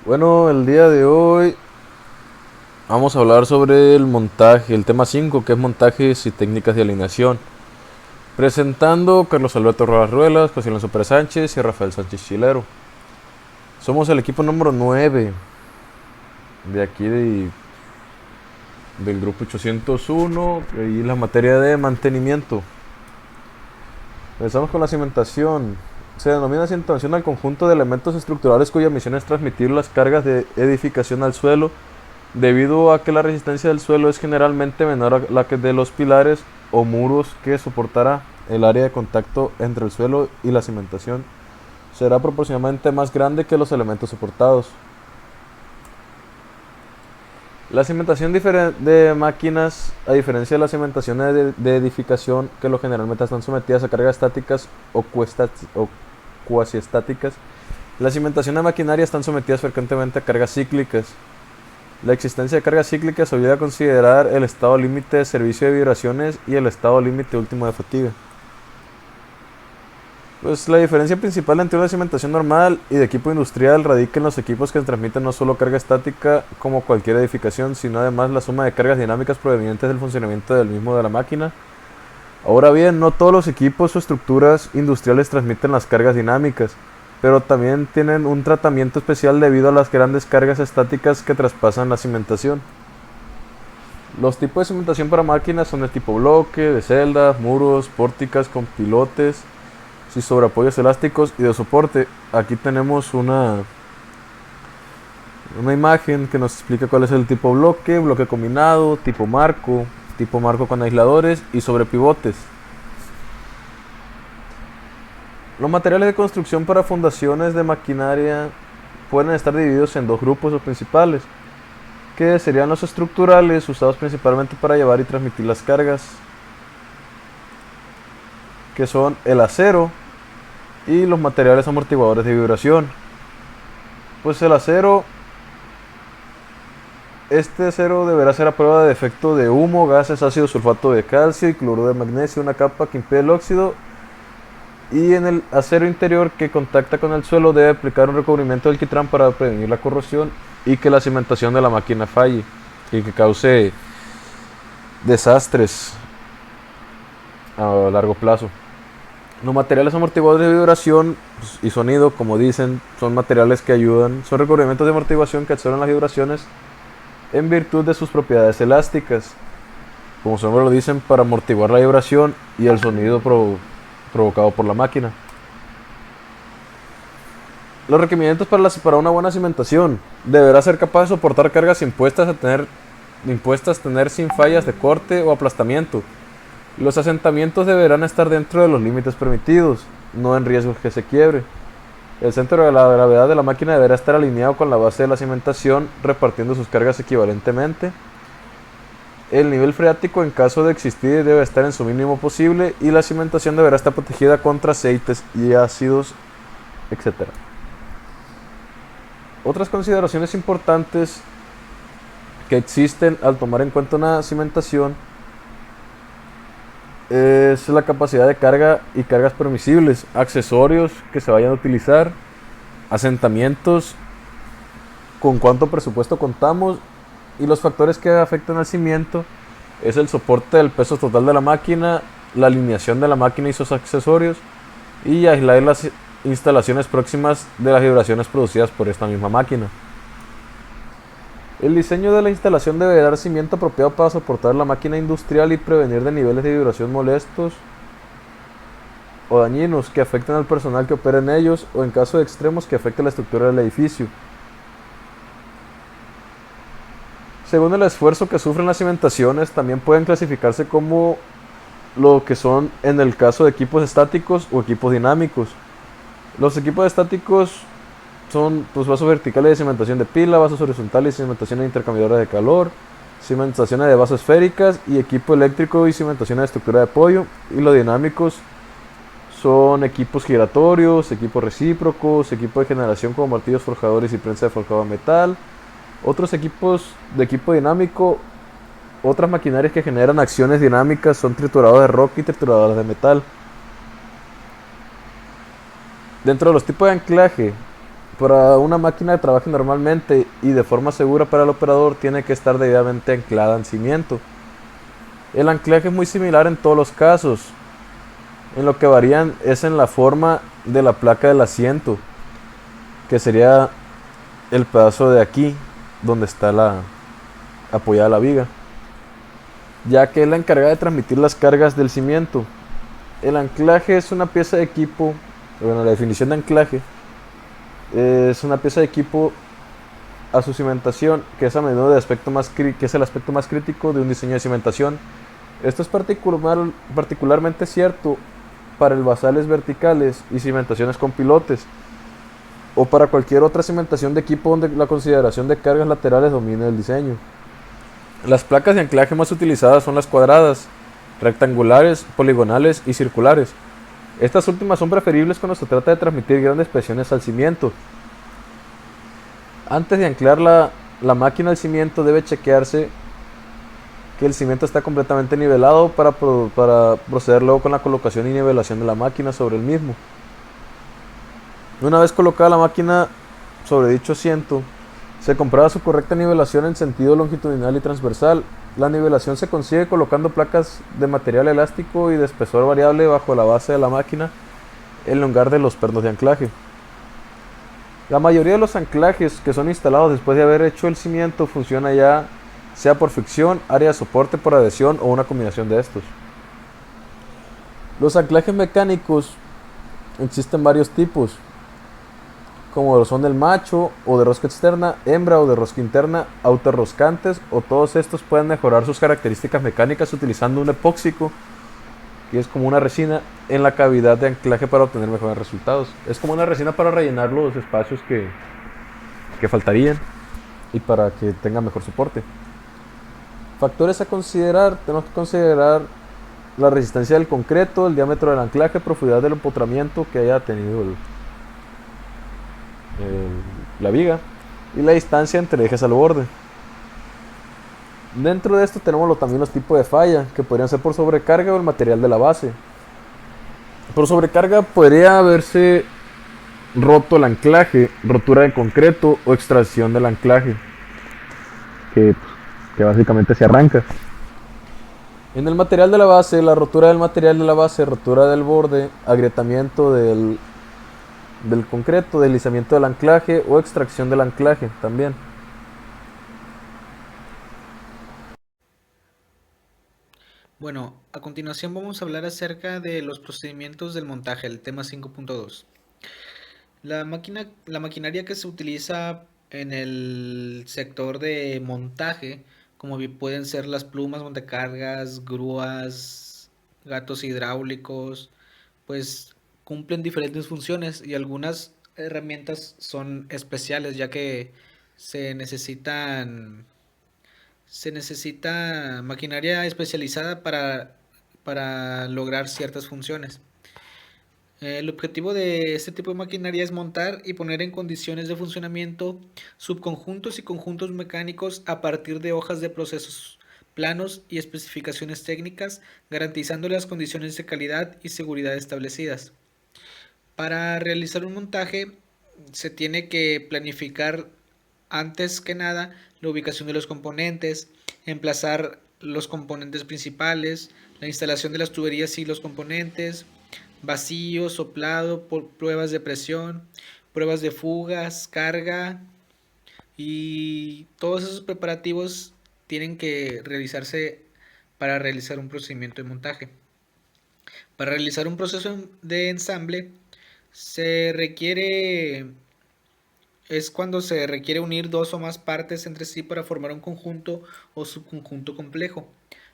Bueno, el día de hoy vamos a hablar sobre el montaje, el tema 5, que es montajes y técnicas de alineación. Presentando Carlos Alberto Rojas Ruelas, José Alonso Pérez Sánchez y Rafael Sánchez Chilero. Somos el equipo número 9 de aquí del grupo 801 y la materia de mantenimiento. Empezamos con la cimentación. Se denomina cimentación al conjunto de elementos estructurales cuya misión es transmitir las cargas de edificación al suelo, debido a que la resistencia del suelo es generalmente menor a la que de los pilares o muros que soportará. El área de contacto entre el suelo y la cimentación será proporcionalmente más grande que los elementos soportados. La cimentación de máquinas, a diferencia de las cimentaciones de edificación, que lo generalmente están sometidas a cargas estáticas o cuasi estáticas, la cimentación de maquinaria están sometidas frecuentemente a cargas cíclicas. La existencia de cargas cíclicas obliga a considerar el estado límite de servicio de vibraciones y el estado límite último de fatiga. Pues la diferencia principal entre una cimentación normal y de equipo industrial radica en los equipos que transmiten no solo carga estática como cualquier edificación, sino además la suma de cargas dinámicas provenientes del funcionamiento del mismo de la máquina. Ahora bien, no todos los equipos o estructuras industriales transmiten las cargas dinámicas, pero también tienen un tratamiento especial debido a las grandes cargas estáticas que traspasan la cimentación. Los tipos de cimentación para máquinas son de tipo bloque, de celdas, muros, pórticas con pilotes, y sobre apoyos elásticos y de soporte. Aquí tenemos una imagen que nos explica cuál es el tipo bloque, bloque combinado, tipo marco con aisladores y sobre pivotes. Los materiales de construcción para fundaciones de maquinaria pueden estar divididos en dos grupos principales, que serían los estructurales, usados principalmente para llevar y transmitir las cargas, que son el acero, y los materiales amortiguadores de vibración. Pues el acero, este acero deberá ser a prueba de efecto de humo, gases, ácido sulfato de calcio y cloruro de magnesio, una capa que impide el óxido, y en el acero interior que contacta con el suelo debe aplicar un recubrimiento de alquitrán para prevenir la corrosión y que la cimentación de la máquina falle y que cause desastres a largo plazo. Los materiales amortiguadores de vibración y sonido, como dicen, son materiales que ayudan, son recubrimientos de amortiguación que absorben las vibraciones en virtud de sus propiedades elásticas, como su nombre lo dicen, para amortiguar la vibración y el sonido provocado por la máquina. Los requerimientos para una buena cimentación: deberá ser capaz de soportar cargas impuestas tener sin fallas de corte o aplastamiento. Los asentamientos deberán estar dentro de los límites permitidos, no en riesgo que se quiebre. El centro de la gravedad de la máquina deberá estar alineado con la base de la cimentación, repartiendo sus cargas equivalentemente. El nivel freático, en caso de existir, debe estar en su mínimo posible y la cimentación deberá estar protegida contra aceites y ácidos, etc. Otras consideraciones importantes que existen al tomar en cuenta una cimentación es la capacidad de carga y cargas permisibles, accesorios que se vayan a utilizar, asentamientos, con cuánto presupuesto contamos, y los factores que afectan al cimiento es el soporte del peso total de la máquina, la alineación de la máquina y sus accesorios, y aislar las instalaciones próximas de las vibraciones producidas por esta misma máquina. El diseño de la instalación debe dar cimiento apropiado para soportar la máquina industrial y prevenir de niveles de vibración molestos o dañinos que afecten al personal que opera en ellos, o en caso de extremos que afecte la estructura del edificio. Según el esfuerzo que sufren las cimentaciones, también pueden clasificarse como lo que son en el caso de equipos estáticos o equipos dinámicos. Los equipos estáticos son vasos verticales de cimentación de pila, vasos horizontales y cimentaciones de intercambiadores de calor, cimentaciones de vasos esféricas y equipo eléctrico y cimentaciones de estructura de apoyo. Y los dinámicos son equipos giratorios, equipos recíprocos, equipos de generación como martillos forjadores y prensa de forjado de metal. Otros equipos de equipo dinámico, otras maquinarias que generan acciones dinámicas son trituradoras de roca y trituradoras de metal. Dentro de los tipos de anclaje Para una máquina que trabaje normalmente y de forma segura para el operador, tiene que estar debidamente anclada en cimiento. El anclaje es muy similar en todos los casos. En lo que varían es en la forma de la placa del asiento, que sería el pedazo de aquí, donde está apoyada la viga, ya que es la encargada de transmitir las cargas del cimiento. El anclaje es una pieza de equipo, bueno, la definición de anclaje es una pieza de equipo a su cimentación, que es a menudo que es el aspecto más crítico de un diseño de cimentación. Esto es particularmente cierto para el basales verticales y cimentaciones con pilotes, o para cualquier otra cimentación de equipo donde la consideración de cargas laterales domine el diseño. Las placas de anclaje más utilizadas son las cuadradas, rectangulares, poligonales y circulares. Estas últimas son preferibles cuando se trata de transmitir grandes presiones al cimiento. Antes de anclar la máquina al cimiento, debe chequearse que el cimiento está completamente nivelado para proceder luego con la colocación y nivelación de la máquina sobre el mismo. Una vez colocada la máquina sobre dicho asiento, se comprueba su correcta nivelación en sentido longitudinal y transversal. La nivelación se consigue colocando placas de material elástico y de espesor variable bajo la base de la máquina en lugar de los pernos de anclaje. La mayoría de los anclajes que son instalados después de haber hecho el cimiento funciona ya sea por fricción, área de soporte por adhesión o una combinación de estos. Los anclajes mecánicos existen varios tipos, como lo son del macho o de rosca externa, hembra o de rosca interna, autorroscantes, o todos estos pueden mejorar sus características mecánicas utilizando un epóxico, que es como una resina, en la cavidad de anclaje para obtener mejores resultados. Es como una resina para rellenar los espacios que faltarían y para que tenga mejor soporte. Factores a considerar: tenemos que considerar la resistencia del concreto, el diámetro del anclaje, profundidad del empotramiento que haya tenido la viga y la distancia entre ejes al borde. Dentro de esto tenemos también los tipos de falla, que podrían ser por sobrecarga o el material de la base. Por sobrecarga podría haberse roto el anclaje, rotura de concreto o extracción del anclaje, que, que básicamente se arranca. En el material de la base, la rotura del material de la base, rotura del borde, agrietamiento del concreto, deslizamiento del anclaje o extracción del anclaje también. Bueno, a continuación vamos a hablar acerca de los procedimientos del montaje, el tema 5.2. La maquinaria que se utiliza en el sector de montaje, como pueden ser las plumas, montecargas, grúas, gatos hidráulicos, pues cumplen diferentes funciones y algunas herramientas son especiales ya que se necesitan se necesita maquinaria especializada para lograr ciertas funciones. El objetivo de este tipo de maquinaria es montar y poner en condiciones de funcionamiento subconjuntos y conjuntos mecánicos a partir de hojas de procesos planos y especificaciones técnicas, garantizando las condiciones de calidad y seguridad establecidas. Para realizar un montaje se tiene que planificar antes que nada la ubicación de los componentes, emplazar los componentes principales, la instalación de las tuberías y los componentes, vacío, soplado, pruebas de presión, pruebas de fugas, carga y todos esos preparativos tienen que realizarse para realizar un procedimiento de montaje. Para realizar un proceso de ensamble se requiere es cuando se requiere unir dos o más partes entre sí para formar un conjunto o subconjunto complejo.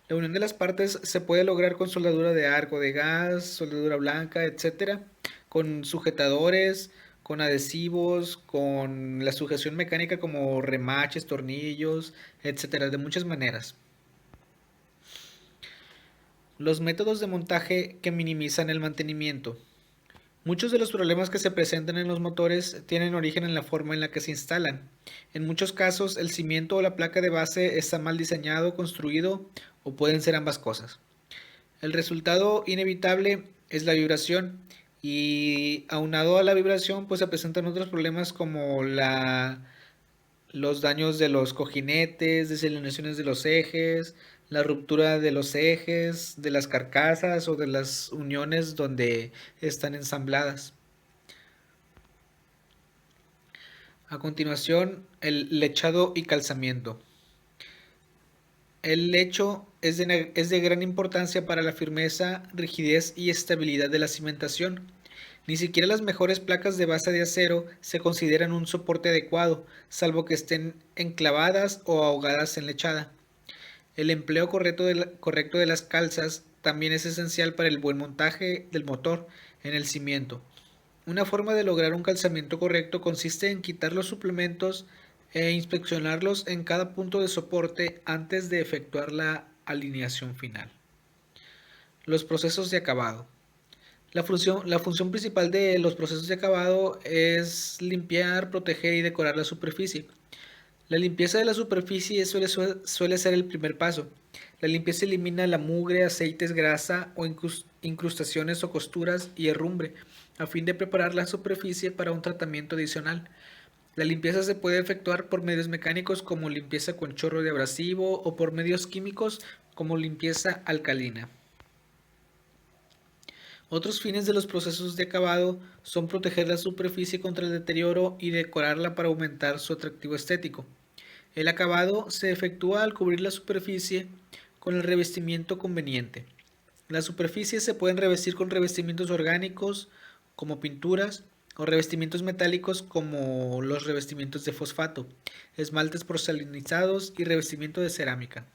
La unión de las partes se puede lograr con soldadura de arco de gas, soldadura blanca, etcétera, con sujetadores, con adhesivos, con la sujeción mecánica como remaches, tornillos, etcétera, de muchas maneras. Los métodos de montaje que minimizan el mantenimiento. Muchos de los problemas que se presentan en los motores tienen origen en la forma en la que se instalan. En muchos casos, el cimiento o la placa de base está mal diseñado, construido o pueden ser ambas cosas. El resultado inevitable es la vibración Y aunado a la vibración, pues se presentan otros problemas como los daños de los cojinetes, desalineaciones de los ejes, la ruptura de los ejes, de las carcasas o de las uniones donde están ensambladas. A continuación, el lechado y calzamiento. El lecho es de gran importancia para la firmeza, rigidez y estabilidad de la cimentación. Ni siquiera las mejores placas de base de acero se consideran un soporte adecuado, salvo que estén enclavadas o ahogadas en lechada. El empleo correcto de las calzas también es esencial para el buen montaje del motor en el cimiento. Una forma de lograr un calzamiento correcto consiste en quitar los suplementos e inspeccionarlos en cada punto de soporte antes de efectuar la alineación final. Los procesos de acabado. La función principal de los procesos de acabado es limpiar, proteger y decorar la superficie. La limpieza de la superficie suele ser el primer paso. La limpieza elimina la mugre, aceites, grasa o incrustaciones o costuras y herrumbre, a fin de preparar la superficie para un tratamiento adicional. La limpieza se puede efectuar por medios mecánicos como limpieza con chorro de abrasivo o por medios químicos como limpieza alcalina. Otros fines de los procesos de acabado son proteger la superficie contra el deterioro y decorarla para aumentar su atractivo estético. El acabado se efectúa al cubrir la superficie con el revestimiento conveniente. Las superficies se pueden revestir con revestimientos orgánicos como pinturas o revestimientos metálicos como los revestimientos de fosfato, esmaltes porcelanizados y revestimiento de cerámica.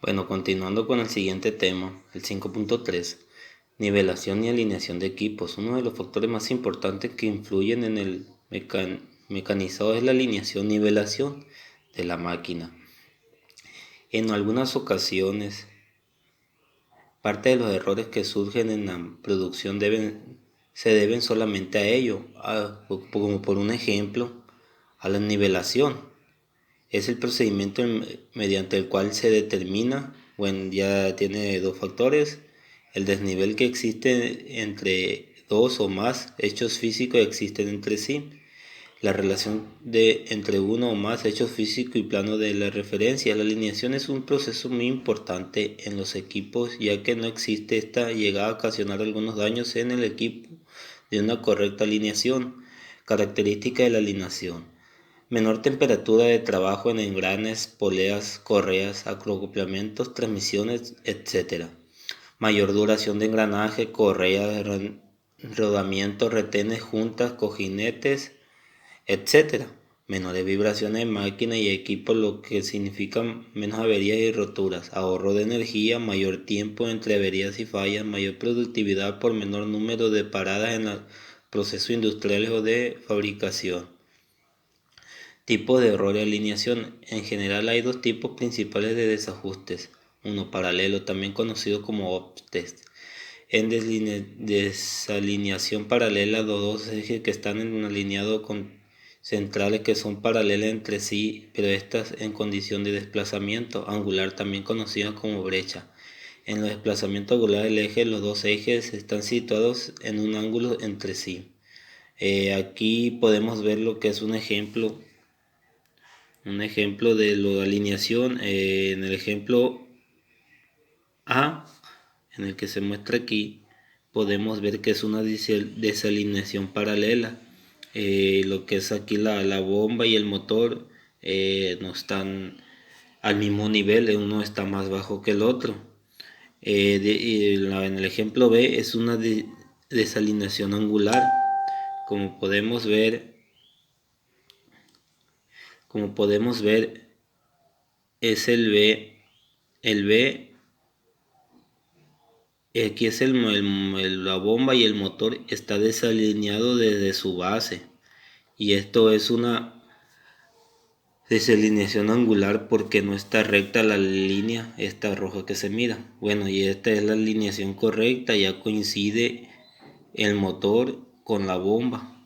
Bueno, continuando con el siguiente tema, el 5.3, nivelación y alineación de equipos. Uno de los factores más importantes que influyen en el mecanizado es la alineación y nivelación de la máquina. En algunas ocasiones, parte de los errores que surgen en la producción se deben solamente a ello, como por un ejemplo, a la nivelación. Es el procedimiento mediante el cual se determina, bueno, ya tiene dos factores, el desnivel que existe entre dos o más hechos físicos existen entre sí, la relación entre uno o más hechos físicos y plano de la referencia. La alineación es un proceso muy importante en los equipos, ya que no existe esta llega a ocasionar algunos daños en el equipo de una correcta alineación. Característica de la alineación: menor temperatura de trabajo en engranes, poleas, correas, acoplamientos, transmisiones, etc. Mayor duración de engranaje, correas, rodamientos, retenes, juntas, cojinetes, etc. Menores vibraciones de máquina y equipo, lo que significa menos averías y roturas. Ahorro de energía, mayor tiempo entre averías y fallas, mayor productividad por menor número de paradas en los procesos industriales o de fabricación. Tipo de error de alineación. En general hay dos tipos principales de desajustes. Uno paralelo, también conocido como off-test. En desalineación paralela, los dos ejes que están alineados con centrales que son paralelas entre sí, pero estas en condición de desplazamiento angular, también conocida como brecha. En los desplazamientos angulares del eje, los dos ejes están situados en un ángulo entre sí. Aquí podemos ver lo que es un ejemplo de la alineación. En el ejemplo A, en el que se muestra aquí, podemos ver que es una desalineación paralela. Lo que es aquí la bomba y el motor no están al mismo nivel, uno está más bajo que el otro. En el ejemplo B es una desalineación angular. Como podemos ver, es el B. El B, aquí es la bomba y el motor está desalineado desde su base. Y esto es una desalineación angular porque no está recta la línea esta roja que se mira. Bueno, y esta es la alineación correcta, ya coincide el motor con la bomba.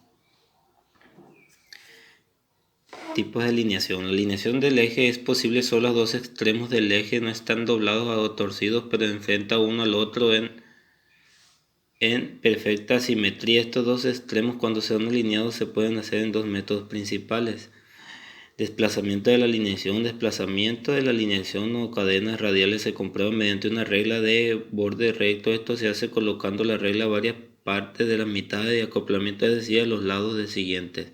Tipos de alineación. La alineación del eje es posible solo los dos extremos del eje no están doblados o torcidos, pero enfrenta uno al otro en perfecta simetría. Estos dos extremos, cuando sean alineados, se pueden hacer en dos métodos principales. Desplazamiento de la alineación. Desplazamiento de la alineación o cadenas radiales se comprueba mediante una regla de borde recto. Esto se hace colocando la regla a varias partes de la mitad de acoplamiento, es decir, a los lados de siguientes: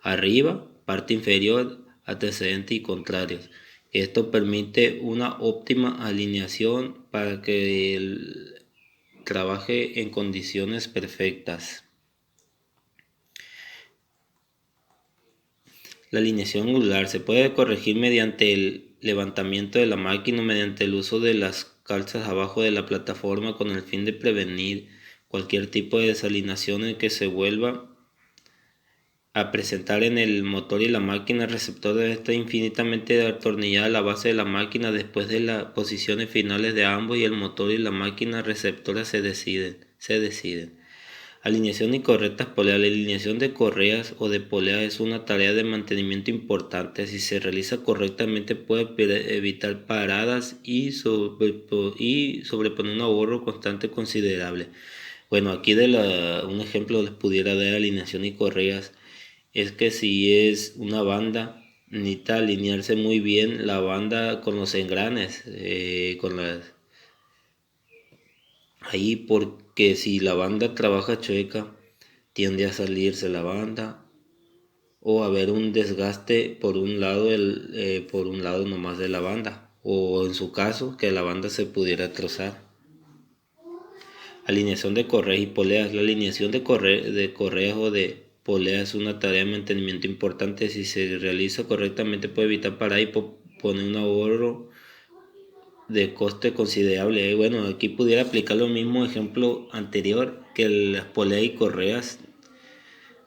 arriba, parte inferior, antecedente y contrarios. Esto permite una óptima alineación para que trabaje en condiciones perfectas. La alineación angular se puede corregir mediante el levantamiento de la máquina o mediante el uso de las calzas abajo de la plataforma, con el fin de prevenir cualquier tipo de desalineación en que se vuelva a presentar en el motor y la máquina. El receptor debe estar infinitamente atornillado a la base de la máquina. Después de las posiciones finales de ambos y el motor y la máquina receptora se deciden. Alineación y correctas poleas. La alineación de correas o de poleas es una tarea de mantenimiento importante. Si se realiza correctamente, puede evitar paradas y sobreponer un ahorro constante considerable. Bueno, aquí un ejemplo les pudiera dar alineación y correas. Es que si es una banda, necesita alinearse muy bien la banda con los engranes, ahí, porque si la banda trabaja chueca, tiende a salirse la banda o a haber un desgaste por un lado nomás de la banda, o en su caso que la banda se pudiera trozar. Alineación de correas y poleas. La alineación de correas o de poleas es una tarea de mantenimiento importante. Si se realiza correctamente, puede evitar parar y poner un ahorro de coste considerable. Bueno, aquí pudiera aplicar lo mismo ejemplo anterior, que las poleas y correas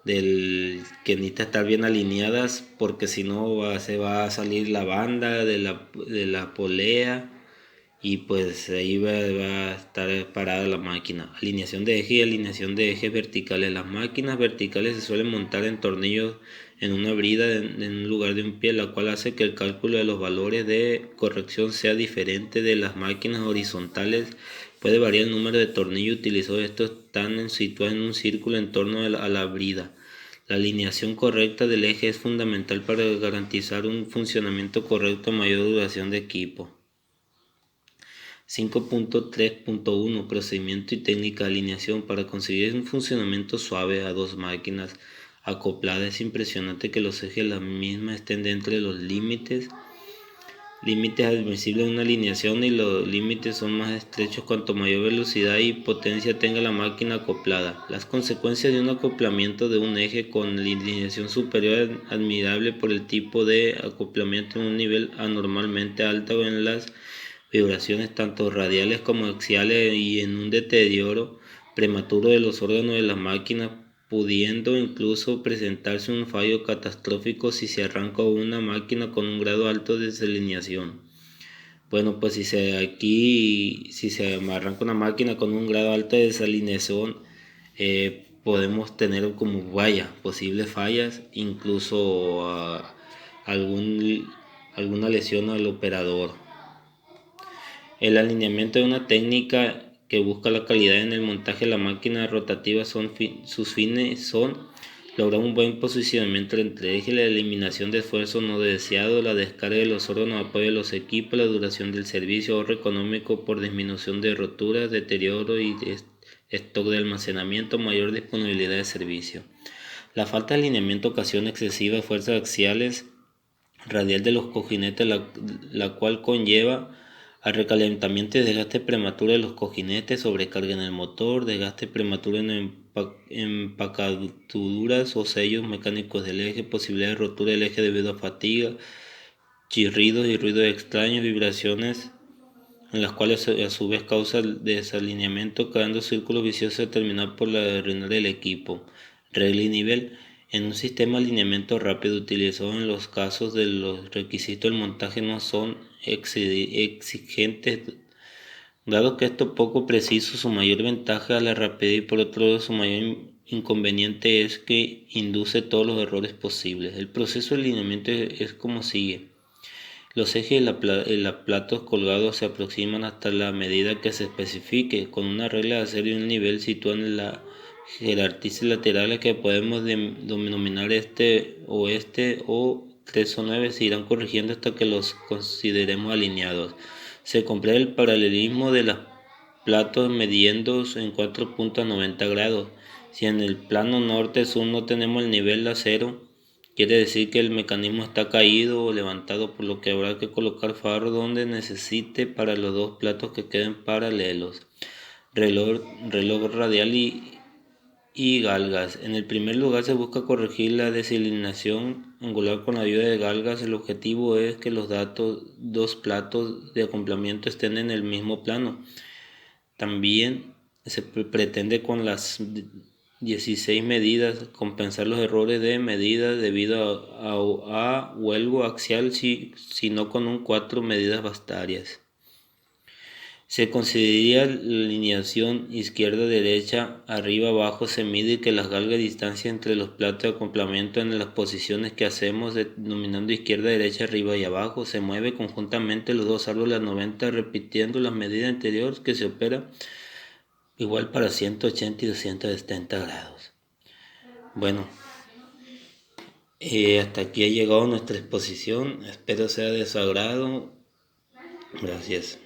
que necesita estar bien alineadas, porque si no se va a salir la banda de la polea y pues ahí va a estar parada la máquina. Alineación de eje y alineación de ejes verticales. Las máquinas verticales se suelen montar en tornillos en una brida en un lugar de un pie, la cual hace que el cálculo de los valores de corrección sea diferente de las máquinas horizontales. Puede variar el número de tornillos utilizados. Estos están situados en un círculo en torno a la brida. La alineación correcta del eje es fundamental para garantizar un funcionamiento correcto y mayor duración de equipo. 5.3.1 Procedimiento y técnica de alineación. Para conseguir un funcionamiento suave a dos máquinas acopladas, es impresionante que los ejes de la misma estén dentro de los límites admisibles de una alineación, y los límites son más estrechos cuanto mayor velocidad y potencia tenga la máquina acoplada. Las consecuencias de un acoplamiento de un eje con alineación superior es admirable por el tipo de acoplamiento en un nivel anormalmente alto, en las vibraciones tanto radiales como axiales, y en un deterioro prematuro de los órganos de la máquina, pudiendo incluso presentarse un fallo catastrófico si se arranca una máquina con un grado alto de desalineación. Bueno, pues si se arranca una máquina con un grado alto de desalineación, podemos tener como posibles fallas, incluso alguna lesión al operador. El alineamiento de una técnica que busca la calidad en el montaje de la máquina rotativa. Sus fines son lograr un buen posicionamiento entre ejes, la eliminación de esfuerzo no deseado, la descarga de los órganos de apoyo de los equipos, la duración del servicio, ahorro económico por disminución de roturas, deterioro y stock de almacenamiento, mayor disponibilidad de servicio. La falta de alineamiento ocasiona excesivas fuerzas axiales radial de los cojinetes, la cual conlleva al recalentamiento y desgaste prematuro de los cojinetes, sobrecarga en el motor, desgaste prematuro en empacaduras o sellos mecánicos del eje, posibilidad de rotura del eje debido a fatiga, chirridos y ruidos extraños, vibraciones en las cuales a su vez causa el desalineamiento, creando círculos viciosos determinados por la arruinar del equipo. Regla y nivel. En un sistema de alineamiento rápido utilizado en los casos de los requisitos del montaje no son exigentes, dado que esto poco preciso, su mayor ventaja es la rapidez y por otro lado su mayor inconveniente es que induce todos los errores posibles. El proceso de alineamiento es como sigue. Los ejes de los platos colgados se aproximan hasta la medida que se especifique. Con una regla de acero y un nivel sitúan en la jerarquía laterales que podemos denominar oeste o 3 o 9 se irán corrigiendo hasta que los consideremos alineados. Se completa el paralelismo de los platos midiendo en 4 puntos a 90 grados. Si en el plano norte-sur no tenemos el nivel de acero, quiere decir que el mecanismo está caído o levantado, por lo que habrá que colocar faro donde necesite para los dos platos que queden paralelos. Reloj radial y galgas. En el primer lugar se busca corregir la desalineación angular con la ayuda de galgas. El objetivo es que los dos platos de acoplamiento estén en el mismo plano. También se pretende con las 16 medidas compensar los errores de medida debido a vuelvo axial, sino con un 4 medidas bastarias. Se consideraría la alineación izquierda-derecha, arriba-abajo. Se mide que las galgas distancia entre los platos de acoplamiento en las posiciones que hacemos, denominando izquierda-derecha, arriba y abajo. Se mueve conjuntamente los dos árboles a 90, repitiendo las medidas anteriores que se opera igual para 180 y 270 grados. Bueno, hasta aquí ha llegado nuestra exposición. Espero sea de su agrado. Gracias.